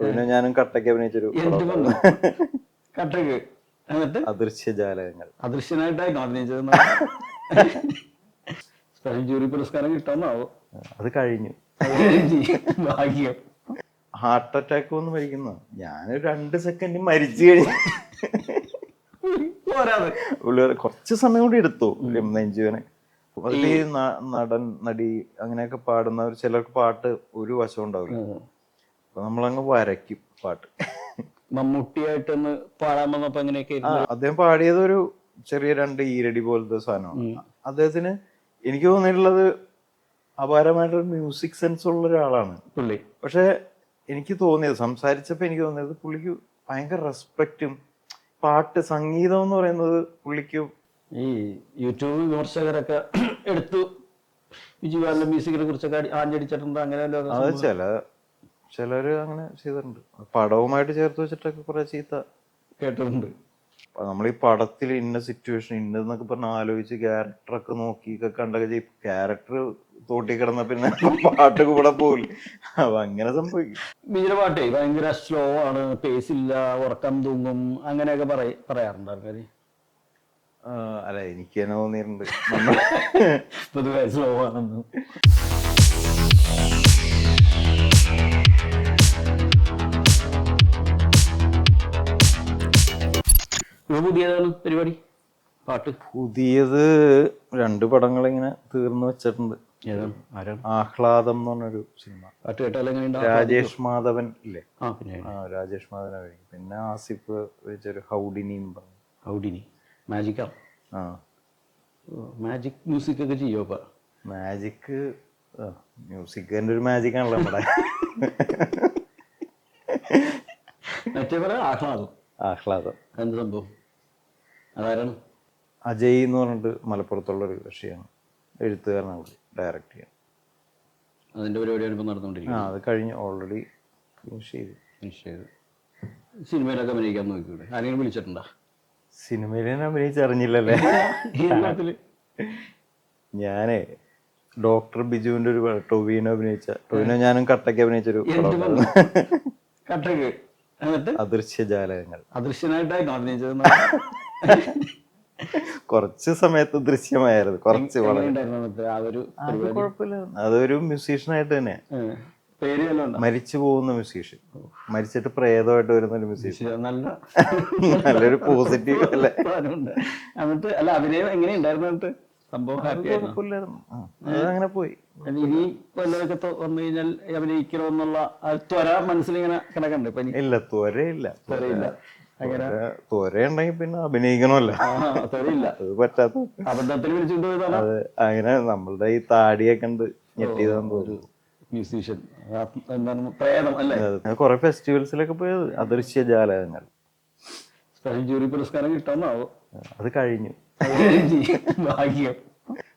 ടോവിനോ ഞാനും കട്ടയ്ക്ക് അഭിനയിച്ചൊരു കട്ടക്ക് എന്നിട്ട് അദൃശ്യജാലകങ്ങൾ. അദൃശ്യനായിട്ടായിരുന്നു അഭിനയിച്ചത്. സ്പെഷ്യൽ ജൂറി പുരസ്കാരം കിട്ടാന്നാവോ? അത് കഴിഞ്ഞു. ഭാഗ്യം. ഹാർട്ട് അറ്റാക്ക് വന്ന് മരിക്കുന്ന ഞാനൊരു 2 സെക്കൻഡ് മരിച്ചു കഴിഞ്ഞു. കുറച്ച് സമയം കൂടി എടുത്തു നെഞ്ചുവേനെ. അതിൽ ഈ നടൻ നടി അങ്ങനെയൊക്കെ പാടുന്നവർ ചിലർക്ക് പാട്ട് ഒരു വശം ഉണ്ടാവില്ല. അപ്പൊ നമ്മളങ്ങ് വരയ്ക്കും പാട്ട്. മമ്മൂട്ടിയായിട്ടൊന്ന് പാടാൻ വന്നപ്പോ എങ്ങനെയൊക്കെ അദ്ദേഹം പാടിയത് ഒരു ചെറിയ 2 ഈരടി പോലത്തെ സാധനമാണ്. അദ്ദേഹത്തിന് എനിക്ക് തോന്നിയിട്ടുള്ളത് അപാരമായിട്ടൊരു മ്യൂസിക് സെൻസ് ഉള്ള ഒരാളാണ് പുള്ളി. പക്ഷെ എനിക്ക് തോന്നിയത് സംസാരിച്ചപ്പോൾ എനിക്ക് തോന്നിയത് പുള്ളിക്ക് ഭയങ്കര റെസ്പെക്റ്റും പാട്ട് സംഗീതം എന്ന് പറയുന്നത് പുള്ളിക്ക്. ഈ യൂട്യൂബ് വിമർശകരൊക്കെ എടുത്തു വിജുവാലിന്റെ മ്യൂസിക്കിനെ കുറിച്ചൊക്കെ ആഞ്ഞടിച്ചിട്ടുണ്ട്. അങ്ങനെ അത് ചിലര് അങ്ങനെ ചെയ്തിട്ടുണ്ട്. പടവുമായിട്ട് ചേർത്ത് വെച്ചിട്ടൊക്കെ കുറെ ചീത്ത കേട്ടിട്ടുണ്ട്. നമ്മൾ ഈ പടത്തിൽ ഇന്ന സിറ്റുവേഷൻ ഇന്നതെന്നൊക്കെ പറഞ്ഞ് ആലോചിച്ച് ക്യാരക്ടറൊക്കെ നോക്കിയൊക്കെ കണ്ടൊക്കെ ചെയ്യും. ക്യാരക്ടർ തോട്ടി കിടന്ന പിന്നെ പാട്ട് കൂടെ പോകില്ല. അപ്പൊ അങ്ങനെ സംഭവിക്കും. ബിജിയുടെ പാട്ടേ ഭയങ്കര സ്ലോ ആണ്, പേസ് ഇല്ല, ഉറക്കം തൂങ്ങും അങ്ങനെയൊക്കെ പറയാറുണ്ട് ആൾക്കാർ. അല്ല എനിക്ക് തന്നെ തോന്നിയിട്ടുണ്ട് പൊതുവെ സ്ലോ ആണെന്ന്. പുതിയതാണ് പരിപാടി പാട്ട്? പുതിയത് 2 പടങ്ങൾ ഇങ്ങനെ തീർന്നു വെച്ചിട്ടുണ്ട്. ആഹ്ലാദം എന്ന് പറഞ്ഞൊരു സിനിമ. പാട്ട് കേട്ടാൽ രാജേഷ് മാധവൻ ഇല്ലേ? രാജേഷ് മാധവൻ അഭിനയിക്കും. പിന്നെ ആസിഫ് വെച്ചൊരു ഹൗഡിനിയും പറഞ്ഞു. ഹൗഡിനി മാജിക്കാ? മാജിക് മ്യൂസിക് ഒക്കെ ചെയ്യോ? മാജിക് മ്യൂസിക്കിന്റെ ഒരു മാജിക് ആണല്ലോ നമ്മുടെ. മറ്റേ പറയാം ആഹ്ലാദം. ആഹ്ലാദം എന്ത് സംഭവം? അതാരാണ്? അജയ് എന്ന് പറഞ്ഞിട്ട് മലപ്പുറത്തുള്ളൊരു കക്ഷിയാണ്, എഴുത്തുകാരനാണ്, ഡയറക്റ്റ് ചെയ്യാൻ. അതിന്റെ പരിപാടിയാണ് ഇപ്പൊ നടന്നുകൊണ്ടിരിക്കുന്നത്. അത് കഴിഞ്ഞ് ഓൾറെഡി ഫിനിഷ് ചെയ്തു. സിനിമയിലൊക്കെ അഭിനയിക്കാൻ നോക്കിക്കൂടെ? ആരെങ്കിലും വിളിച്ചിട്ടുണ്ടോ? സിനിമയിൽ ഞാൻ അഭിനയിച്ചറിഞ്ഞില്ലല്ലേ. ഞാനേ ഡോക്ടർ ബിജുവിന്റെ ഒരു ടോവിനോ ഞാനും കട്ടയ്ക്ക് അഭിനയിച്ചൊരു കട്ടക്ക്. അദൃശ്യജാലകങ്ങൾ. അദൃശ്യനായിട്ടായിരുന്നു അഭിനയിച്ചത്. കുറച്ച് സമയത്ത് ദൃശ്യമായിരുന്നു. കുറച്ച് കുഴപ്പമില്ല. അതൊരു മ്യൂസീഷ്യനായിട്ട് തന്നെ. മരിച്ചു പോകുന്ന മ്യൂസീഷ്യൻ, മരിച്ചിട്ട് പ്രേതമായിട്ട് വരുന്ന ഒരു മ്യൂസീഷ്യൻ. നല്ലൊരു പോസിറ്റീവ് അല്ലേ? എന്നിട്ട് അല്ല അഭിനയം എങ്ങനെയുണ്ടായിരുന്നു? സംഭവം അങ്ങനെ പോയി. ഇനി വല്ലതൊക്കെ വന്നു കഴിഞ്ഞാൽ അഭിനയിക്കണമെന്നുള്ള ത്വര മനസ്സിലിങ്ങനെ കിടക്കണ്ടേ? ഇല്ല, ത്വരയില്ല. ത്വരയുണ്ടെങ്കിൽ പിന്നെ അഭിനയിക്കണമല്ലോ. അത് പറ്റാത്ത അബദ്ധത്തിൽ വിളിച്ചുകൊണ്ട് പോയതാണ്. അത് അങ്ങനെ നമ്മളുടെ ഈ താടിയൊക്കെ ഉണ്ട് ഞെട്ടിയതാന്ന് തോന്നുന്നു. മ്യൂസീഷ്യൻ എന്താണ് പ്രേതം അല്ലേ? കുറെ ഫെസ്റ്റിവൽസിലൊക്കെ പോയത്. അദൃശ്യജാലകങ്ങൾ. സ്പെഷ്യൽ ജൂറി പുരസ്കാരം കിട്ടാന്നാവോ? അത് കഴിഞ്ഞു. ഭാഗ്യം.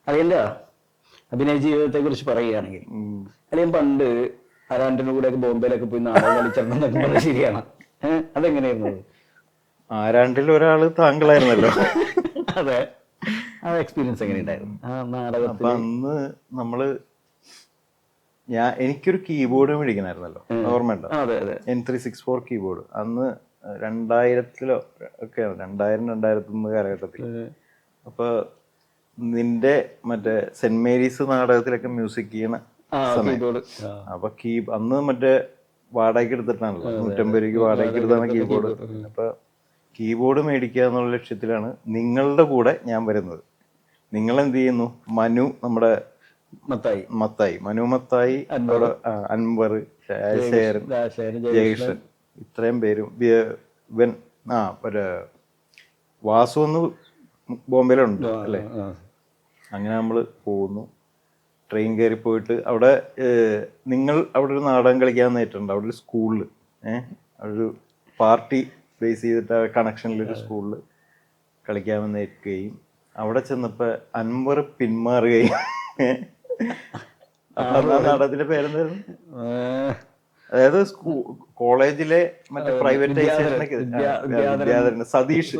അറിയില്ല. അഭിനയ ജീവിതത്തെ കുറിച്ച് പറയുകയാണെങ്കിൽ അല്ലെങ്കിൽ പണ്ട് ആരാണ്ടിന്റെ കൂടെ ബോംബെയിലൊക്കെ പോയി നാടകം കളിച്ചിട്ടുണ്ടെന്നൊക്കെ പറഞ്ഞാൽ ശരിയാണ്. അതെങ്ങനെയായിരുന്നു? ആരാണ്ടിൽ ഒരാള് താങ്കളായിരുന്നല്ലോ. അതെ. ആ എക്സ്പീരിയൻസ് എങ്ങനെയുണ്ടായിരുന്നു ആ നാടകം? അപ്പൊ അന്ന് നമ്മള് എനിക്കൊരു കീബോർഡ് മേടിക്കണമായിരുന്നല്ലോ, ഓർമ്മയുണ്ടോ? N364 keyboard. അന്ന് 2000-ലോ ഒക്കെയാണ്, 2000-2001 കാലഘട്ടത്തിൽ. അപ്പൊ നിന്റെ മറ്റേ സെന്റ് മേരീസ് നാടകത്തിലൊക്കെ മ്യൂസിക് ചെയ്യണ സമയം. അപ്പൊ അന്ന് മറ്റേ വാടകയ്ക്ക് എടുത്തിട്ടാണല്ലോ, 150 രൂപയ്ക്ക് വാടകയ്ക്ക് എടുത്താണ് കീബോർഡ്. അപ്പൊ കീബോർഡ് മേടിക്കുക എന്നുള്ള ലക്ഷ്യത്തിലാണ് നിങ്ങളുടെ കൂടെ ഞാൻ വരുന്നത്. നിങ്ങൾ എന്ത് ചെയ്യുന്നു? നമ്മുടെ മനു മത്തായി, അൻവർ, രാജശേഖരൻ, ജയകൃഷ്ണൻ, ഇത്രയും പേരും വാസു ഒന്ന് ബോംബെയിലുണ്ട് അല്ലേ. അങ്ങനെ നമ്മൾ പോകുന്നു. ട്രെയിൻ കയറി പോയിട്ട് അവിടെ അവിടെ ഒരു നാടകം കളിക്കാൻ നേരിട്ടുണ്ട്. അവിടെ ഒരു സ്കൂളിൽ അവിടെ ഒരു പാർട്ടി ബേസ് ചെയ്തിട്ട് കണക്ഷനിലൊരു സ്കൂളിൽ കളിക്കാമെന്ന് ഏൽക്കുകയും അവിടെ ചെന്നപ്പോൾ അൻവർ പിന്മാറുകയും. അപ്പൊ നാടകത്തിന്റെ പേരെന്തായിരുന്നു? അതായത് കോളേജിലെ മറ്റേ പ്രൈവറ്റൈസേഷനൊക്കെ വിദ്യാധരൻ സതീഷ്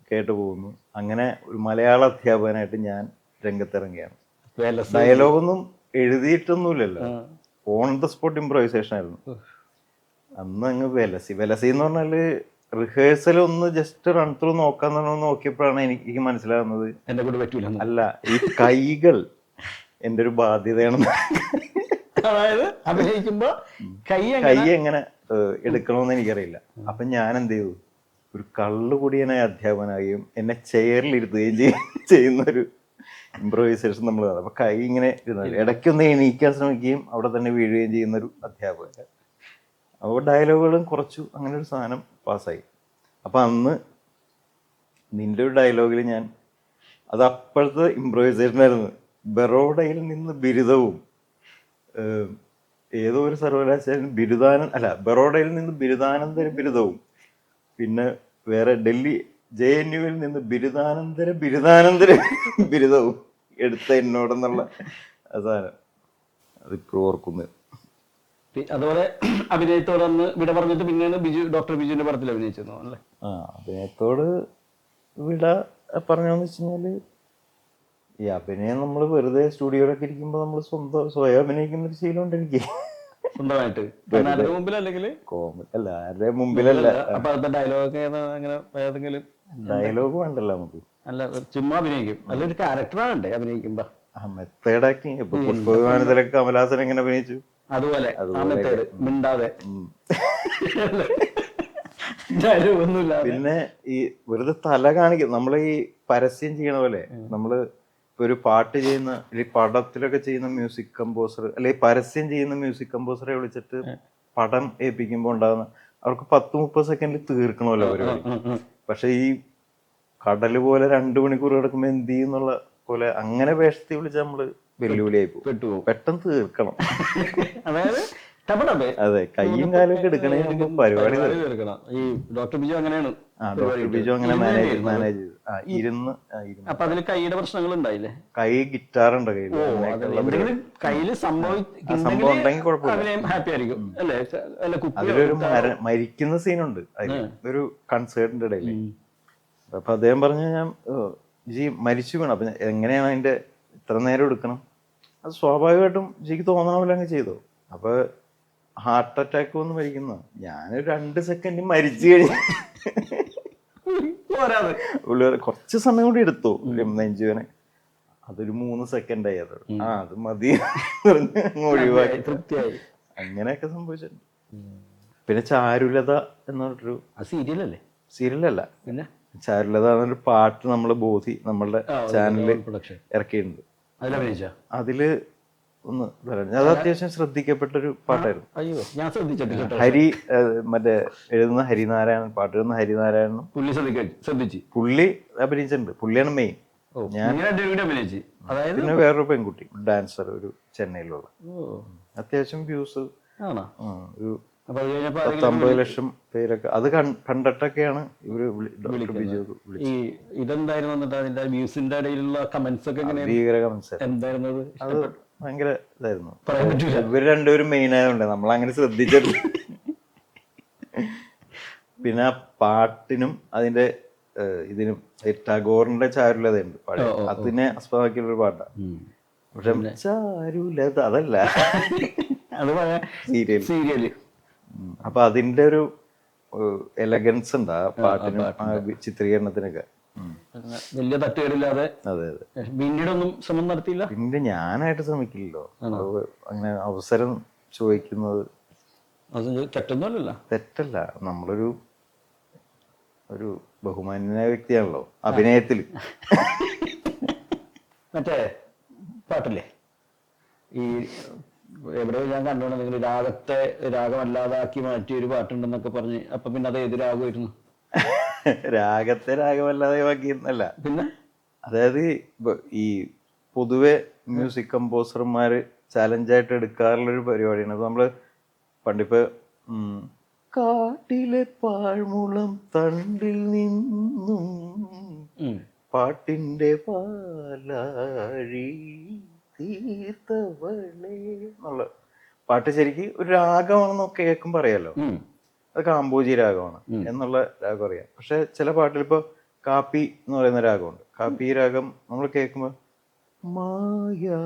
കേട്ടു പോകുന്നു. അങ്ങനെ ഒരു മലയാള അധ്യാപകനായിട്ട് ഞാൻ രംഗത്തിറങ്ങിയാണ്. ഡയലോഗൊന്നും എഴുതിയിട്ടൊന്നുമില്ലല്ലോ, ഓൺ ദ സ്പോട്ട് ഇംപ്രൈസേഷൻ ആയിരുന്നു. അന്ന് അങ്ങ് വിലസി എന്ന് പറഞ്ഞാല് റിഹേഴ്സൽ ഒന്ന് ജസ്റ്റ് റൺ ത്രൂ നോക്കാന്ന് പറഞ്ഞ് നോക്കിയപ്പോഴാണ് എനിക്ക് മനസ്സിലാകുന്നത് എന്നെ കൊണ്ട് പറ്റൂല. അല്ല, ഈ കൈകൾ എൻ്റെ ഒരു ബാധ്യതയാണെന്ന്. അതായത് അഭിനയിക്കുമ്പോ കൈ എങ്ങനെ എടുക്കണമെന്ന് എനിക്കറിയില്ല. അപ്പൊ ഞാൻ എന്ത് ചെയ്തു, ഒരു കള്ളുകുടിയനായ അധ്യാപകനായും എന്നെ ചെയറിൽ ഇരുത്തുകയും ചെയ്യുന്ന ഒരു ഇംപ്രവൈസേഷൻ നമ്മൾ കാണും. അപ്പൊ കൈ ഇങ്ങനെ ഇടയ്ക്കൊന്ന് എണീക്കാൻ ശ്രമിക്കുകയും അവിടെ തന്നെ വീഴുകയും ചെയ്യുന്ന ഒരു അധ്യാപകൻ. അപ്പോൾ ഡയലോഗുകളും കുറച്ചു, അങ്ങനെ ഒരു സാധനം പാസ്സായി. അപ്പം അന്ന് നിന്റെ ഒരു ഡയലോഗിൽ ഞാൻ, അത് അപ്പോഴത്തെ ഇംപ്രവൈസേഷൻ ആയിരുന്നു. ബറോഡയിൽ നിന്ന് ബിരുദവും ഏതോ ഒരു സർവകലാശാല ബറോഡയിൽ നിന്ന് ബിരുദാനന്തര ബിരുദവും, പിന്നെ വേറെ ഡൽഹി JNUവിൽ നിന്ന് ബിരുദാനന്തര ബിരുദവും എടുത്ത എന്നോടെന്നുള്ള സാധനം അതിപ്പോൾ ഓർക്കുന്നത്. അതുപോലെ അഭിനയത്തോടൊന്ന് വിട പറഞ്ഞിട്ട് പിന്നെയാണ് ഡോക്ടർ ബിജുവിന്റെ പടത്തിൽ അഭിനയിച്ചത് അല്ലേ? അഭിനയത്തോട് വിട പറഞ്ഞെന്ന് വെച്ച് കഴിഞ്ഞാല്, ഈ അഭിനയം നമ്മൾ വെറുതെ സ്റ്റുഡിയോയിലൊക്കെ ഇരിക്കുമ്പോൾ നമ്മൾ സ്വയം അഭിനയിക്കുന്ന ഒരു ശീലമുണ്ട് എനിക്ക്. സ്വന്തമായിട്ട് മുമ്പിൽ അല്ലെങ്കിൽ അല്ല, ആരുടെ മുമ്പിലല്ല. അപ്പൊ അടുത്ത ഡയലോഗ് അങ്ങനെ ഏതെങ്കിലും ഡയലോഗ് വേണ്ടല്ലോ നമുക്ക്, അല്ല ചുമ്മാ അഭിനയിക്കും. അല്ലൊരു ക്യാരക്ടറാണ് അഭിനയിക്കുമ്പോ മെത്തേഡാക്കി. ഇപ്പൊ പുഷ്പവിമാനത്തിലൊക്കെ കമലഹാസൻ എങ്ങനെ അഭിനയിച്ചു അതുപോലെ മിണ്ടാതെ പിന്നെ ഈ വെറുതെ തല കാണിക്കും. നമ്മൾ ഈ പരസ്യം ചെയ്യണ പോലെ നമ്മള് ഇപ്പൊ ഒരു പാട്ട് ചെയ്യുന്ന, ഈ പടത്തിലൊക്കെ ചെയ്യുന്ന മ്യൂസിക് കമ്പോസർ, അല്ലെങ്കിൽ പരസ്യം ചെയ്യുന്ന മ്യൂസിക് കമ്പോസറെ വിളിച്ചിട്ട് പടം ഏൽപ്പിക്കുമ്പോൾ ഉണ്ടാകുന്ന, അവർക്ക് 10-30 സെക്കൻഡിൽ തീർക്കണമല്ലോ പരിപാടി. പക്ഷെ ഈ കടല് പോലെ 2 മണിക്കൂർ കിടക്കുമ്പോ എന്ത് ചെയ്യുന്നുള്ള പോലെ അങ്ങനെ വേഷത്തിൽ വിളിച്ചാൽ നമ്മള് വെല്ലുവിളിയായി പോകും. പെട്ടെന്ന് തീർക്കണം. അതായത് അതെ, കയ്യും കാലും ഒക്കെ എടുക്കണേ പരിപാടി തീർക്കണം. ഈ ഡോക്ടർ ബിജു അങ്ങനെയാണ്. ഡോക്ടർ ബിജു അങ്ങനെ മാനേജ് ചെയ്തു. അപ്പൊ അതില് കൈയുടെ പ്രശ്നങ്ങൾ ഉണ്ടായില്ലേ? കൈ ഗിറ്റാറുണ്ട് കയ്യിൽ, കയ്യില് സംഭവം ഉണ്ടെങ്കിൽ കുഴപ്പമില്ല, ഹാപ്പി ആയിരിക്കും അല്ലേ? അതിലൊരു മരിക്കുന്ന സീനുണ്ട് ഒരു കൺസേർട്ടിന്റെ ഇടയിൽ. അപ്പൊ അദ്ദേഹം പറഞ്ഞു, ഞാൻ മരിച്ചു വീണു. അപ്പൊ എങ്ങനെയാണ് അതിന്റെ ഇത്ര നേരം എടുക്കണം? അത് സ്വാഭാവികമായിട്ടും ജിക്ക് തോന്നണമല്ലോ അങ്ങ് ചെയ്തോ. അപ്പൊ ഹാർട്ട് അറ്റാക്ക് വന്ന് മരിക്കുന്ന, ഞാനൊരു 2 സെക്കൻഡ് മരിച്ചു കഴിഞ്ഞു. കുറച്ച് സമയം കൂടി എടുത്തു നെഞ്ചുവേനെ. അതൊരു 3 സെക്കൻഡായി. അത് അത് മതി ഒഴിവാക്കി. അങ്ങനെയൊക്കെ സംഭവിച്ചിട്ടുണ്ട്. പിന്നെ ചാരുലത എന്നൊരു സീരിയലല്ലേ? സീരിയലല്ല, പിന്നെ ചാരുലത എന്നൊരു പാട്ട് നമ്മള് ബോധി നമ്മളുടെ ചാനലിൽ ഇറക്കിയിട്ടുണ്ട്. അതില് ഒന്ന് പറയാം, അത് അത്യാവശ്യം ശ്രദ്ധിക്കപ്പെട്ടൊരു പാട്ടായിരുന്നു. ഹരി മറ്റേ എഴുതുന്ന ഹരിനാരായണൻ, പാട്ട് എഴുതുന്ന ഹരിനാരായണനും പുള്ളി അഭിനയിച്ചിട്ടുണ്ട്. പുള്ളിയാണ് മെയിൻ. ഞാൻ പിന്നെ വേറൊരു പെൺകുട്ടി ഡാൻസർ, ഒരു ചെന്നൈയിലുള്ള. അത്യാവശ്യം വ്യൂസ് ഒരു 50 ലക്ഷം പേരൊക്കെ അത് കണ്ടിട്ടൊക്കെയാണ് ഇവര് ഭീകര കമന്റ്സ്. അത് ഭയങ്കര ഇതായിരുന്നു. ഇവര് രണ്ടുപേരും മെയിൻ ആയതുകൊണ്ട് നമ്മൾ അങ്ങനെ ശ്രദ്ധിച്ചിട്ടില്ല. പിന്നെ ആ പാട്ടിനും അതിന്റെ ഇതിനും ടാഗോറിന്റെ ചാരുലതയുണ്ട് പഴയ, അതിനെ ആസ്പദമാക്കിയുള്ള ഒരു പാട്ടാണ്. പക്ഷെ ചാരുലത അതല്ല, സീരിയല്. അപ്പൊ അതിന്റെ ഒരു എലഗൻസ് ഉണ്ട് ആ പാട്ടിനും ആ ചിത്രീകരണത്തിനൊക്കെ. വലിയ തട്ടുകളില്ലാതെ. അതെ അതെ. പിന്നീടൊന്നും ശ്രമം നടത്തിയില്ല. പിന്നെ ഞാനായിട്ട് ശ്രമിക്കില്ലല്ലോ, അങ്ങനെ അവസരം ചോദിക്കുന്നത് തെറ്റല്ല. നമ്മളൊരു ബഹുമാന്യനായ വ്യക്തിയാണല്ലോ അഭിനയത്തിൽ. മറ്റേ പാട്ടില്ലേ, ഈ എവിടെയോ ഞാൻ കണ്ടോണ്ട് നിങ്ങൾ രാഗമല്ലാതാക്കി മാറ്റിയ ഒരു പാട്ടുണ്ടെന്നൊക്കെ പറഞ്ഞ്, അപ്പൊ പിന്നെ അത് ഏത് രാഗമായിരുന്നു? രാഗത്തെ രാഗമല്ലാതാക്കിയെന്നല്ല, പിന്നെ അതായത് ഈ പൊതുവെ മ്യൂസിക് കമ്പോസർമാര് ചാലഞ്ചായിട്ട് എടുക്കാറുള്ളൊരു പരിപാടിയാണ്. അപ്പൊ നമ്മള് പണ്ടിപ്പോ കാട്ടിലെ പാഴ്മുളം തണ്ടിൽ നിന്നും പാട്ടിന്റെ പാലാഴി തീർത്തവളേ എന്നുള്ള പാട്ട് ശരിക്ക് ഒരു രാഗമാണെന്നൊക്കെ കേൾക്കുമ്പോൾ അറിയാലോ, അത് കാമ്പോജി രാഗമാണ് എന്നുള്ള രാഗം അറിയാം. പക്ഷെ ചില പാട്ടിൽ ഇപ്പൊ കാപ്പി എന്ന് പറയുന്ന രാഗമുണ്ട്. കാപ്പി രാഗം നമ്മൾ കേൾക്കുമ്പോൾ മായാ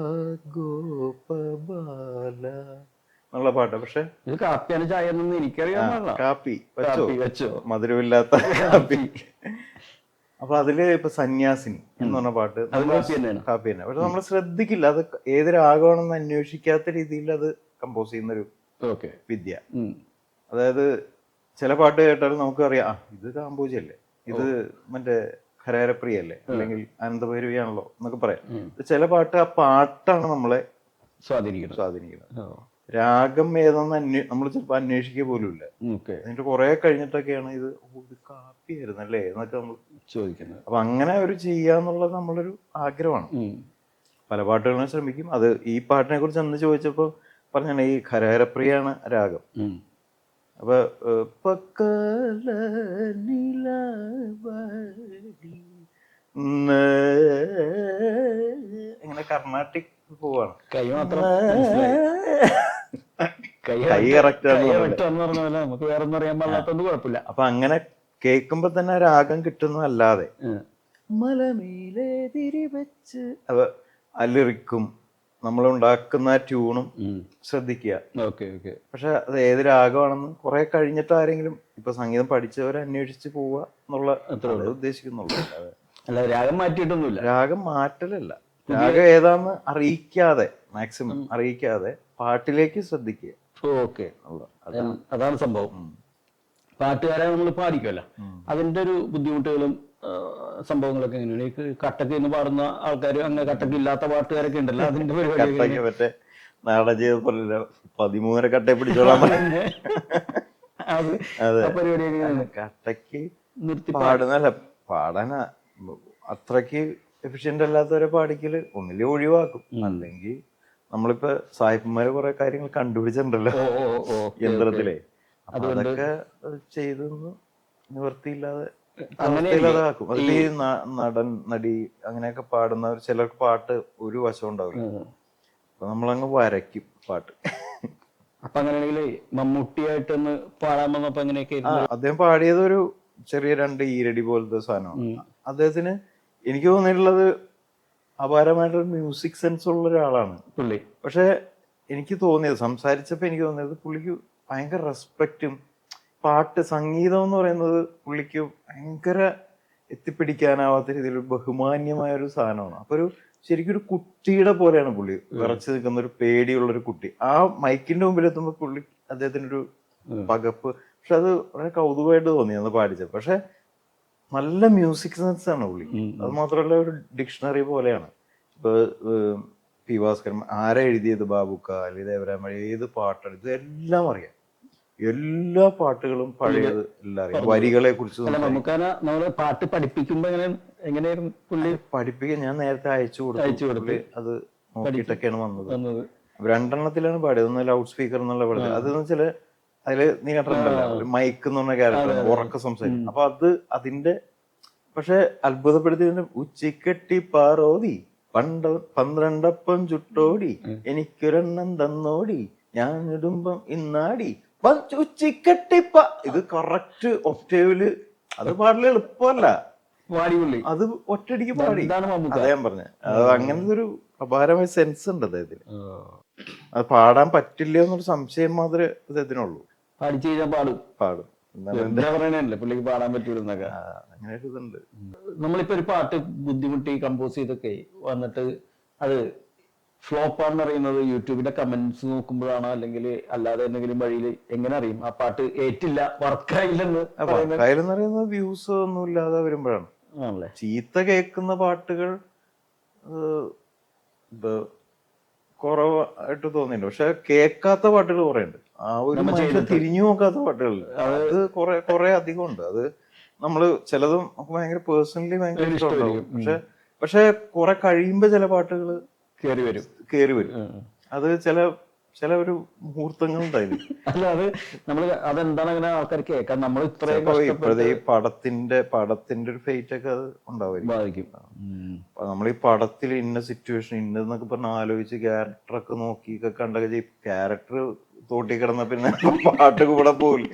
ഗോപബാല എന്നുള്ള പാട്ട്. പക്ഷെ ഇത് കാപ്പിയാണ് ചായ എന്നൊന്നും എനിക്കറിയാൻ പാടില്ല. കാപ്പി വെച്ചോ, കാപ്പി വെച്ചോ, മധുരമില്ലാത്ത കാപ്പി. അപ്പൊ അതില് ഇപ്പൊ സന്യാസിനി എന്ന് പറഞ്ഞ പാട്ട് അത് കാപ്പി തന്നെയാണ്. കാപ്പി തന്നെ. പക്ഷെ നമ്മൾ ശ്രദ്ധിക്കില്ല, അത് ഏത് രാഗമാണെന്ന് അന്വേഷിക്കാത്ത രീതിയിൽ അത് കമ്പോസ് ചെയ്യുന്നൊരു ഓക്കെ വിദ്യ. അതായത് ചില പാട്ട് കേട്ടാലും നമുക്കറിയാം, ഇത് കാമ്പോജി അല്ലേ, ഇത് മറ്റേ ഹരഹരപ്രിയ അല്ലേ, അല്ലെങ്കിൽ ആനന്ദഭൈരവിയാണല്ലോ എന്നൊക്കെ പറയാം. ചില പാട്ട് ആ പാട്ടാണ് നമ്മളെ സ്വാധീനിക്കുന്നത്. രാഗം ഏതെന്ന് നമ്മൾ ചിലപ്പോൾ അന്വേഷിക്കുക പോലും ഇല്ല. എന്നിട്ട് കുറെ കഴിഞ്ഞിട്ടൊക്കെയാണ് ഇത് കാപ്പിയായിരുന്നു അല്ലേ എന്നൊക്കെ നമ്മൾ ചോദിക്കുന്നത്. അപ്പൊ അങ്ങനെ ഒരു ചെയ്യാന്നുള്ളത് നമ്മളൊരു ആഗ്രഹമാണ്. പല പാട്ടുകളും ശ്രമിക്കും. അത് ഈ പാട്ടിനെ കുറിച്ച് അന്ന് ചോദിച്ചപ്പോ പറഞ്ഞാണ് ഈ ഹരഹരപ്രിയാണ് രാഗം. അപ്പൊ പക്കല ഇങ്ങനെ കർണാട്ടിക് പോവാണ്. കൈ മാത്രം കൈ കറക്റ്റ് നമുക്ക് വേറെ ഒന്നും അറിയാൻ പാടില്ലാത്തത് കുഴപ്പമില്ല. അപ്പൊ അങ്ങനെ കേൾക്കുമ്പോ തന്നെ രാഗം കിട്ടുന്നതല്ലാതെ മലമേലെ തിരിവെച്ച് അപ്പൊ അലിറിക്കും നമ്മളുണ്ടാക്കുന്ന ട്യൂണും ശ്രദ്ധിക്കുക. പക്ഷെ അത് ഏത് രാഗമാണെന്ന് കുറെ കഴിഞ്ഞിട്ട് ആരെങ്കിലും ഇപ്പൊ സംഗീതം പഠിച്ചവരെ അന്വേഷിച്ച് പോവുക എന്നുള്ള ഉദ്ദേശിക്കുന്നുള്ളൂ. അല്ല, രാഗം മാറ്റിയിട്ടൊന്നുമില്ല. രാഗം മാറ്റലല്ല, രാഗം ഏതാന്ന് അറിയിക്കാതെ, മാക്സിമം അറിയിക്കാതെ പാട്ടിലേക്ക് ശ്രദ്ധിക്കുക. ഓക്കെ, അതാണ് സംഭവം. പാട്ടുകാരെ നമ്മൾ പാടിക്കുമല്ലോ, അതിന്റെ ഒരു ബുദ്ധിമുട്ടുകളും സംഭവങ്ങളൊക്കെ എങ്ങനെയാണ്? ഈ കട്ടക്ക് എന്ന് പാടുന്ന ആൾക്കാർ, അങ്ങനെ കട്ടക്ക് ഇല്ലാത്ത പാട്ടുകാരൊക്കെ ഉണ്ടല്ലോ, അതിന്റെ പരിപാടി മറ്റേ നാടൻ ചെയ്ത പോലെ 13 കട്ടയെ പിടിച്ചോളാൻ പരിപാടി കട്ടക്ക് നിർത്തി പാടുന്നല്ല, പാടാന അത്രക്ക് എഫിഷ്യന്റ് അല്ലാത്തവരെ പാടിക്കല് ഒന്നിലെ ഒഴിവാക്കും. അല്ലെങ്കിൽ നമ്മളിപ്പോ സായിപ്പന്മാര് കുറെ കാര്യങ്ങൾ കണ്ടുപിടിച്ചിട്ടുണ്ടല്ലോ യന്ത്രത്തിലെ, അപ്പൊ അതൊക്കെ ചെയ്തൊന്നും നിവൃത്തിയില്ലാതെ അവസ്ഥയിലതാക്കും. അതിൽ ഈ നടൻ നടി അങ്ങനെയൊക്കെ പാടുന്നവർ ചിലർക്ക് പാട്ട് ഒരു വശം ഉണ്ടാവില്ല. അപ്പൊ നമ്മളങ്ങ് വരയ്ക്കും പാട്ട്. അപ്പൊ അങ്ങനെയാണെങ്കിൽ മമ്മൂട്ടിയായിട്ടൊന്ന് പാടാൻ വന്നപ്പോ എങ്ങനെയൊക്കെ? അദ്ദേഹം പാടിയത് ഒരു ചെറിയ 2 ഈരടി പോലത്തെ സാധനമാണ്. അദ്ദേഹത്തിന് എനിക്ക് തോന്നിയിട്ടുള്ളത് അപാരമായിട്ടൊരു മ്യൂസിക് സെൻസ് ഉള്ള ഒരാളാണ് പുള്ളി. പക്ഷെ എനിക്ക് തോന്നിയത്, സംസാരിച്ചപ്പോ എനിക്ക് തോന്നിയത് പുള്ളിക്ക് ഭയങ്കര റെസ്പെക്റ്റും, പാട്ട് സംഗീതം എന്ന് പറയുന്നത് പുള്ളിക്ക് ഭയങ്കര എത്തിപ്പിടിക്കാനാവാത്ത രീതിയിൽ ബഹുമാന്യമായ ഒരു സാധനമാണ്. അപ്പൊ ശരിക്കും ഒരു കുട്ടിയുടെ പോലെയാണ് പുള്ളി വിറച്ചു നിൽക്കുന്ന, ഒരു പേടിയുള്ളൊരു കുട്ടി. ആ മൈക്കിന്റെ മുമ്പിൽ എത്തുമ്പോൾ പുള്ളി അദ്ദേഹത്തിനൊരു പകപ്പ്. പക്ഷെ അത് വളരെ കൗതുകമായിട്ട് തോന്നി അന്ന് പാടിച്ചത്. പക്ഷെ നല്ല മ്യൂസിക് സെൻസ് ആണ് പുള്ളി. അത് മാത്രമല്ല ഒരു ഡിക്ഷണറി പോലെയാണ്. ഇപ്പൊ പി ഭാസ്കരൻ ആരാ എഴുതിയത്, ബാബുക്ക അല്ലെങ്കിൽ ദേവരാമഴ, ഏത് പാട്ടാണ്, ഇതെല്ലാം അറിയാം. എല്ലാ പാട്ടുകളും പഴയത് എല്ലാം അറിയാം. വരികളെ കുറിച്ച് പാട്ട് പഠിപ്പിക്കുമ്പോ എങ്ങനെയായിരുന്നു പുള്ളി പഠിപ്പിക്കാൻ? ഞാൻ നേരത്തെ അയച്ചു കൊടുത്തു. അത് നോക്കിയിട്ടൊക്കെയാണ് വന്നത്. 2 പാടിയത്. ഒന്ന് ലൗഡ് സ്പീക്കർ എന്നുള്ള പാടിയത്. അതെന്ന് വെച്ചാല് അതില് നീ കണ്ടിട്ടുണ്ടല്ലോ മൈക്ക് എന്ന് പറഞ്ഞ ക്യാരക്ടർ ഉറക്ക സംസാരിക്കും. അപ്പൊ അതിന്റെ പക്ഷെ അത്ഭുതപ്പെടുത്തിയതിന്റെ ഉച്ചിക്കെട്ടി പാറോതി 12 ചുട്ടോടി എനിക്കൊരെണ്ണം തന്നോടി ഞാൻ ഇടുമ്പം ഇന്നാടി ഉച്ചിക്കെട്ടിപ്പ. ഇത് കറക്റ്റ് ഒക്ടേവില്. അത് പാടല് എളുപ്പമല്ല, അത് ഒറ്റയടിക്ക് പാടി. അദ്ദേഹം പറഞ്ഞ അത് അങ്ങനത്തെ ഒരു അപാരമായ സെൻസ് ഉണ്ട് അദ്ദേഹത്തിന്. അത് പാടാൻ പറ്റില്ല എന്നൊരു സംശയം മാത്രമേ അദ്ദേഹത്തിനുള്ളൂ. പഠിച്ചു കഴിഞ്ഞാൽ പാടും. പുള്ളിക്ക് പാടാൻ പറ്റൂലെന്നൊക്കെ അങ്ങനെ ഒരു ഇതുണ്ട്. നമ്മളിപ്പോ ഒരു പാട്ട് ബുദ്ധിമുട്ടി കമ്പോസ് ചെയ്തൊക്കെ വന്നിട്ട് അത് ഫ്ലോപ്പാണെന്ന് അറിയുന്നത് യൂട്യൂബിന്റെ കമന്റ്സ് നോക്കുമ്പോഴാണോ, അല്ലെങ്കിൽ അല്ലാതെ എന്തെങ്കിലും വഴിയിൽ എങ്ങനെ അറിയും ആ പാട്ട് ഏറ്റില്ല, വർക്കായില്ലെന്ന്? വർക്കായില്ലെന്ന് വ്യൂസ് ഒന്നും ഇല്ലാതെ വരുമ്പോഴാണ്. ചീത്ത കേൾക്കുന്ന പാട്ടുകൾ കുറവായിട്ട് തോന്നിയിട്ടുണ്ട്. പക്ഷെ കേൾക്കാത്ത പാട്ടുകൾ കുറെ ഉണ്ട്. ആ ഒരു മനുഷ്യൻ തിരിഞ്ഞു നോക്കാത്ത പാട്ടുകൾ അത് കുറെ അധികം ഉണ്ട്. അത് നമ്മള് ചിലതും ഭയങ്കര പേഴ്സണലി ഭയങ്കര ഇഷ്ടമുണ്ടാവും. പക്ഷെ കുറെ കഴിയുമ്പോ ചില പാട്ടുകൾ കേറി വരും. അത് ചില ഒരു മുഹൂർത്തങ്ങൾ ഉണ്ടായിരുന്നു. അല്ല, അത് നമ്മൾ അതെന്താണ് അങ്ങനെ ആൾക്കാർ കേൾക്കാൻ നമ്മൾ ഇപ്പോഴത്തെ ഈ പടത്തിന്റെ ഒരു ഫേറ്റ് ഒക്കെ അത് ഉണ്ടാവും. നമ്മൾ ഈ പടത്തിൽ ഇന്ന സിറ്റുവേഷൻ ഇന്നതെന്നൊക്കെ പറഞ്ഞ് ആലോചിച്ച് ക്യാരക്ടറൊക്കെ നോക്കി കണ്ടൊക്കെ ക്യാരക്ടർ തോട്ടി കിടന്ന പിന്നെ പാട്ട് കൂടെ പോലും.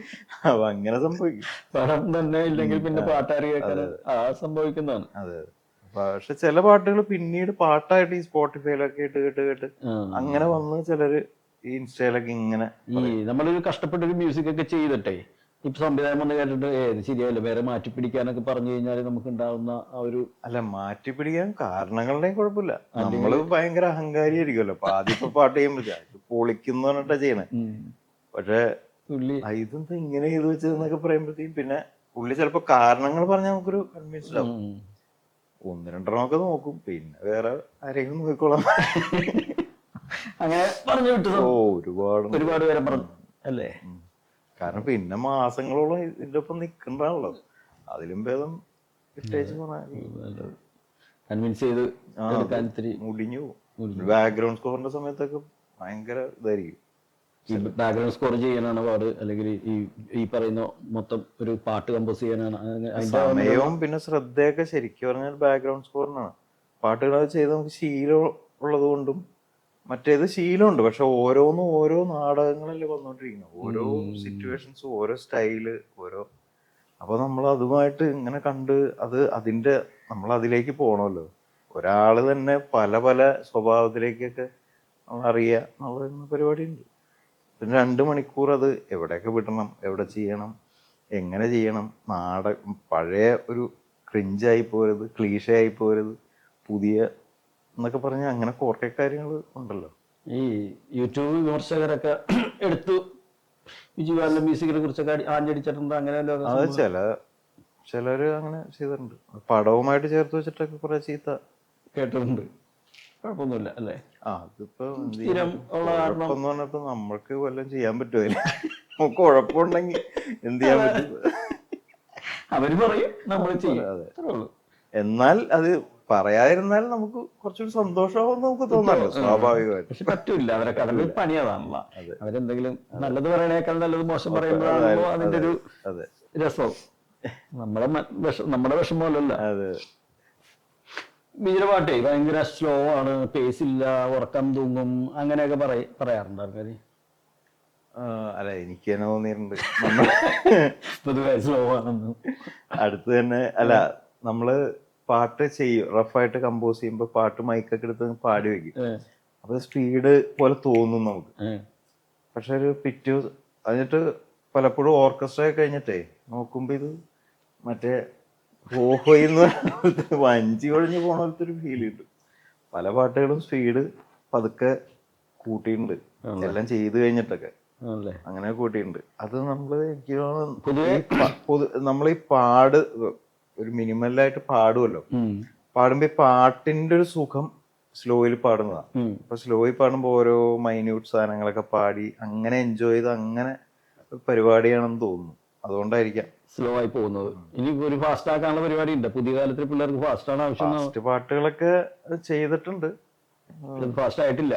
അപ്പൊ അങ്ങനെ സംഭവിക്കും. പടം തന്നെ ഇല്ലെങ്കിൽ പിന്നെ പാട്ടാരി സംഭവിക്കുന്നതാണ്. അതെ. പക്ഷെ ചില പാട്ടുകൾ പിന്നീട് പാട്ടായിട്ട് ഈ സ്പോട്ടിഫൈയിലൊക്കെ കേട്ട് അങ്ങനെ വന്ന് ചിലര് ഈ ഇൻസ്റ്റയിലൊക്കെ ഇങ്ങനെ ഈ നമ്മളൊരു കഷ്ടപ്പെട്ടൊരു മ്യൂസിക് ഒക്കെ ചെയ്തിട്ടേ ഇപ്പൊ സംവിധാനം വന്ന് കേട്ടിട്ട് ഇത് ശരിയല്ല വേറെ മാറ്റി പിടിക്കാനൊക്കെ പറഞ്ഞു കഴിഞ്ഞാൽ നമുക്ക് ഉണ്ടാവുന്ന ആ ഒരു അല്ല മാറ്റി പിടിക്കാൻ കാരണങ്ങളുടെയും കുഴപ്പമില്ല. നമ്മള് ഭയങ്കര അഹങ്കാരിയായിരിക്കുമല്ലോ. അപ്പൊ ആദ്യം ഇപ്പൊ പാട്ട് ചെയ്യുമ്പോ പൊളിക്കുന്ന പറഞ്ഞിട്ടാ ചെയ്യണേ. പക്ഷെ പുള്ളി ഇതെന്താ ഇങ്ങനെ ചെയ്ത് വെച്ചതെന്നൊക്കെ പറയുമ്പോഴത്തേക്കും പിന്നെ പുള്ളി ചിലപ്പോ കാരണങ്ങൾ പറഞ്ഞാൽ നമുക്കൊരു കൺവിൻസ്ഡ് ആവും. ഒന്ന് രണ്ടെണ്ണമൊക്കെ നോക്കും, പിന്നെ വേറെ ആരെങ്കിലും നോക്കിക്കോളാം. അങ്ങനെ പറഞ്ഞു വിട്ടു. ഒരുപാട് പേരെ പറഞ്ഞു അല്ലേ. കാരണം പിന്നെ മാസങ്ങളോളം ഇതിന്റെ ഒപ്പം നിക്കണ്ടാണല്ലോ. അതിലും ഭേദം കൺവിൻസ് ചെയ്ത് മുടിഞ്ഞു പോകും. ബാക്ക്ഗ്രൗണ്ട് സ്കോറിന്റെ സമയത്തൊക്കെ ഭയങ്കര ഇതായിരിക്കും. ബാക്ക്ഗ്രൗണ്ട് സ്കോർ ചെയ്യാനാണ് പാട്, അല്ലെങ്കിൽ ഈ പറയുന്ന മൊത്തം ഒരു പാട്ട് കമ്പോസ് ചെയ്യാനാണ് സമയവും പിന്നെ ശ്രദ്ധയൊക്കെ. ശരിക്കും പറഞ്ഞാൽ ബാക്ക്ഗ്രൗണ്ട് സ്കോറിനാണ്. പാട്ടുകളൊക്കെ ചെയ്ത് നമുക്ക് ശീലം ഉള്ളത് കൊണ്ടും മറ്റേത് ശീലമുണ്ട്. പക്ഷെ ഓരോന്നും ഓരോ നാടകങ്ങളല്ലേ വന്നോണ്ടിരിക്കുന്നത്. ഓരോ സിറ്റുവേഷൻസും ഓരോ സ്റ്റൈല് ഓരോ. അപ്പൊ നമ്മൾ അതുമായിട്ട് ഇങ്ങനെ കണ്ട് അതിന്റെ നമ്മൾ അതിലേക്ക് പോകണമല്ലോ. ഒരാള് തന്നെ പല പല സ്വഭാവത്തിലേക്കൊക്കെ നമ്മൾ അറിയുക എന്നുള്ള പരിപാടി ഉണ്ട്. പിന്നെ 2 മണിക്കൂർ അത് എവിടെയൊക്കെ വിടണം, എവിടെ ചെയ്യണം, എങ്ങനെ ചെയ്യണം, പഴയ ഒരു ക്രിഞ്ചായി പോരുത്, ക്ലീഷയായി പോരുത്, പുതിയ എന്നൊക്കെ പറഞ്ഞാൽ അങ്ങനെ കുറെ കാര്യങ്ങൾ ഉണ്ടല്ലോ. ഈ യൂട്യൂബ് വിമർശകരൊക്കെ എടുത്തു വിജുവാലിന്റെ മ്യൂസിക്കിനെ കുറിച്ചൊക്കെ ആഞ്ഞടിച്ചിട്ടുണ്ട്. അങ്ങനെ അത് ചിലര് അങ്ങനെ ചെയ്തിട്ടുണ്ട്. പടവുമായിട്ട് ചേർത്ത് വെച്ചിട്ടൊക്കെ കുറെ ചീത്ത കേട്ടിട്ടുണ്ട്. കുഴപ്പമൊന്നുമില്ല അല്ലേ. അതിപ്പോ കുഴപ്പമെന്ന് പറഞ്ഞപ്പോ നമ്മൾക്ക് വല്ലതും ചെയ്യാൻ പറ്റുമോ? കുഴപ്പമുണ്ടെങ്കിൽ എന്ത് ചെയ്യാൻ പറ്റും? അവര് പറയും, നമ്മൾ ചെയ്യും. എന്നാൽ അത് പറയാതിരുന്നാൽ നമുക്ക് കുറച്ചൊരു സന്തോഷമാവും നമുക്ക് തോന്നാറുണ്ട് സ്വാഭാവികമായിട്ട്. പക്ഷെ പറ്റൂല, അവരൊക്കെ അവരുടെ പണി അതാണല്ലോ. അവരെന്തെങ്കിലും നല്ലത് പറയണേക്കാൾ നല്ലത് മോശം പറയുമ്പോഴാണല്ലോ അതിന്റെ ഒരു രസം. നമ്മുടെ വിഷമമല്ലല്ലോ. വിജയ പാട്ടേ ഭയങ്കര സ്ലോ ആണ്, പേസ് ഇല്ല, ഉറക്കം തൂങ്ങും, അങ്ങനെയൊക്കെ പറയാറുണ്ട് ആൾക്കാര്. അല്ല എനിക്ക് തന്നെ തോന്നിയിട്ടുണ്ട് പൊതുവെ സ്ലോ ആണെന്ന്. അടുത്ത് തന്നെ അല്ല, നമ്മള് പാട്ട് ചെയ്യും റഫായിട്ട് കമ്പോസ് ചെയ്യുമ്പോ പാട്ട് മൈക്കൊക്കെ എടുത്ത് പാടി വെക്കും. അപ്പൊ സ്പീഡ് പോലെ തോന്നും നമുക്ക്. പക്ഷെ ഒരു അതിട്ട് പലപ്പോഴും ഓർക്കസ്ട്ര കഴിഞ്ഞിട്ടേ നോക്കുമ്പോ ഇത് മറ്റേ ഹോഹോയിന്ന് വഞ്ചി ഒഴിഞ്ഞു പോണ പോലത്തെ ഒരു ഫീൽ ഉണ്ട്. പല പാട്ടുകളും സ്പീഡ് പതുക്കെ കൂട്ടിയിട്ടുണ്ട്, എല്ലാം ചെയ്ത് കഴിഞ്ഞിട്ടൊക്കെ അങ്ങനെ കൂട്ടിയിട്ടുണ്ട്. അത് നമ്മള് നമ്മളീ ഒരു മിനിമലായിട്ട് പാടുമല്ലോ. പാടുമ്പോ ഈ പാട്ടിന്റെ ഒരു സുഖം സ്ലോയിൽ പാടുന്നതാണ്. അപ്പൊ സ്ലോയിൽ പാടുമ്പോ ഓരോ മൈന്യൂട്ട് സാധനങ്ങളൊക്കെ പാടി അങ്ങനെ എൻജോയ് ചെയ്ത് അങ്ങനെ പരിപാടിയാണെന്ന് തോന്നുന്നു. അതുകൊണ്ടായിരിക്കാം സ്ലോ ആയി പോകുന്നത്. ഇനി ഒരു ഫാസ്റ്റ് ആക്കാനുള്ള പരിപാടി ഉണ്ട്. പുതിയ കാലത്തിൽ പിള്ളേർക്ക് ഫാസ്റ്റ് ആണ് ആവശ്യം. ഫാസ്റ്റ് പാട്ടുകളൊക്കെ ചെയ്തിട്ടുണ്ട്, ഫാസ്റ്റ് ആയിട്ടില്ല.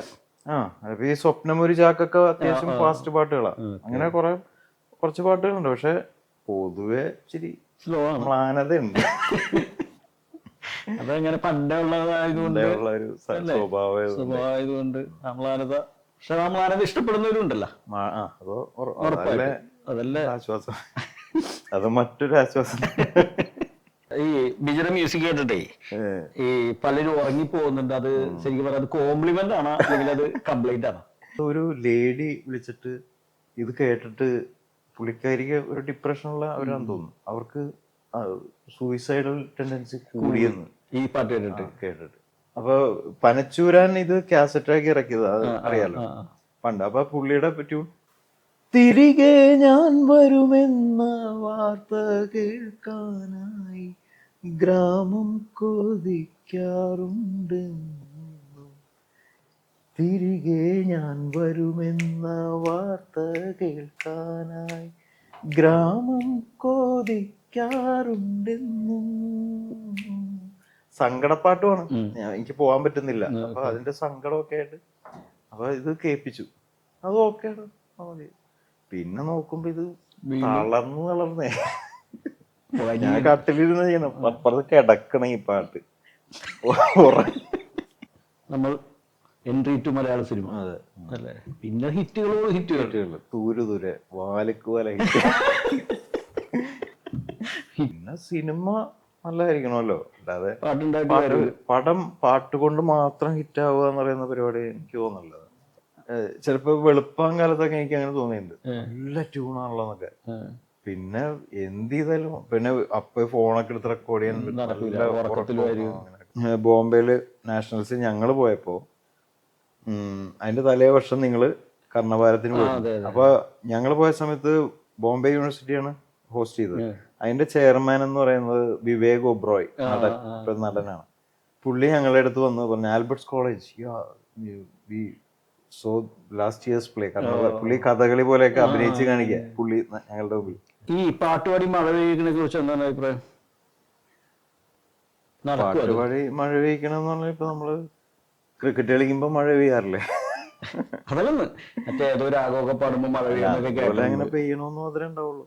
ഈ സ്വപ്നമൊരു ചാക്കൊക്കെ അത്യാവശ്യം ഫാസ്റ്റ് പാട്ടുകളാണ്. അങ്ങനെ കുറച്ച് പാട്ടുകളുണ്ട്. പക്ഷെ പൊതുവെ ഇച്ചിരി സ്ലോ ആണ്, മ്ലാനതയുണ്ട്. അതങ്ങനെ പണ്ടേ ഉള്ളതായതുകൊണ്ട് സ്വഭാവമായതുകൊണ്ട് മ്ലാനത. പക്ഷെ ആ മ്ലാനത ഇഷ്ടപ്പെടുന്നവരുണ്ടല്ലോ. അതല്ലേ ആശ്വാസം. അത് മറ്റൊരു ആശ്വാസം. ഈ ബിജയുടെ മ്യൂസിക് കേട്ടിട്ടേ ഈ പലരും ഉറങ്ങിപ്പോകുന്നുണ്ട്. അത് ശരിക്കും പറയാം, അത് കോംപ്ലിമെന്റ് ആണോ അല്ലെങ്കിൽ അത് കംപ്ലൈന്റ് ആണോ? ഒരു ലേഡി വിളിച്ചിട്ട് ഇത് കേട്ടിട്ട് പുള്ളിക്കാരിക്ക് ഒരു ഡിപ്രഷനുള്ള അവരാന്ന് തോന്നുന്നു. അവർക്ക് സൂയിസൈഡൽ ടെൻഡൻസി കൂടിയെന്ന് ഈ പാട്ട് കേട്ടിട്ട്. അപ്പൊ പനച്ചൂരാൻ ഇത് കാസറ്റാക്കി ഇറക്കിയത്, അത് അറിയാലോ പണ്ട്. അപ്പൊ പുള്ളിയുടെ പറ്റൂ തിരികെ ഞാൻ വരുമെന്ന വാർത്ത കേൾക്കാനായി ഗ്രാമം കൊതിക്കാറുണ്ട്. തിരികെ ഞാൻ വരുമെന്ന വാർത്ത കേൾക്കാനായി ഗ്രാമം കൊതിക്കാറുണ്ടെന്നും. സങ്കടപ്പാട്ടുമാണ്, എനിക്ക് പോവാൻ പറ്റുന്നില്ല. അപ്പൊ അതിന്റെ സങ്കടമൊക്കെ ആയിട്ട് അപ്പൊ ഇത് കേൾപ്പിച്ചു. അത് ഓക്കെയാണ്. പിന്നെ നോക്കുമ്പോ ഇത് തളർന്നേ. ഞാൻ കട്ടിലിരുന്ന് ചെയ്യണം, അപ്പുറത്ത് കിടക്കണം ഈ പാട്ട്. നമ്മൾ എൻട്രി ടു മലയാള സിനിമ അല്ലേ. പിന്നെ ഹിറ്റുകൾ തൂരെ വാലിക്ക് വല ഹിറ്റ്. പിന്നെ സിനിമ നല്ലതായിരിക്കണമല്ലോ, അല്ലാതെ പാട്ട് കൊണ്ട് മാത്രം ഹിറ്റ് ആവുക എന്ന് പറയുന്ന പരിപാടി എനിക്ക് തോന്നുന്നില്ല. ചിലപ്പോ വെളുപ്പാൻ കാലത്തൊക്കെ എനിക്ക് അങ്ങനെ തോന്നിയിട്ടുണ്ട്, നല്ല ട്യൂണാണല്ലോ എന്നൊക്കെ. പിന്നെ എന്ത് ചെയ്താലും പിന്നെ അപ്പൊ ഫോണൊക്കെ എടുത്ത് റെക്കോർഡ് ചെയ്യാൻ നല്ല ഉറക്കം. ബോംബെയില് നാഷണൽസ് ഞങ്ങള് പോയപ്പോ അതിന്റെ തലേ വർഷം നിങ്ങള് കർണഭാരത്തിന് പോയി. അപ്പൊ ഞങ്ങള് പോയ സമയത്ത് ബോംബെ യൂണിവേഴ്സിറ്റിയാണ് ഹോസ്റ്റ് ചെയ്തത്. അതിന്റെ ചെയർമാൻ എന്ന് പറയുന്നത് വിവേക് ഒബ്രോയ്, നടനാണ്. പുള്ളി ഞങ്ങളുടെ അടുത്ത് വന്ന് പറഞ്ഞു, Albert's college so last years play. പുള്ളി കഥകളി പോലെയൊക്കെ അഭിനയിച്ച് കാണിക്കുക പുള്ളി ഞങ്ങളുടെ മുമ്പിൽ. ഈ പാട്ടുപാടി മഴ പെയ്യുന്നതിനെ കുറിച്ച് എന്താണ് അഭിപ്രായം? പാട്ടുപാടി മഴ പെയ്യിക്കണമെന്ന് പറഞ്ഞാൽ ഇപ്പൊ നമ്മള് ക്രിക്കറ്റ് കളിക്കുമ്പോ മഴ പെയ്യാറില്ലേ? അതല്ലെന്ന് മറ്റേ ഏതോ രാഗമൊക്കെ പാടുമ്പോ മഴ പെയ്യുന്നൊക്കെ അങ്ങനെ പെയ്യണമെന്ന് മാത്രമേ ഉണ്ടാവുള്ളൂ.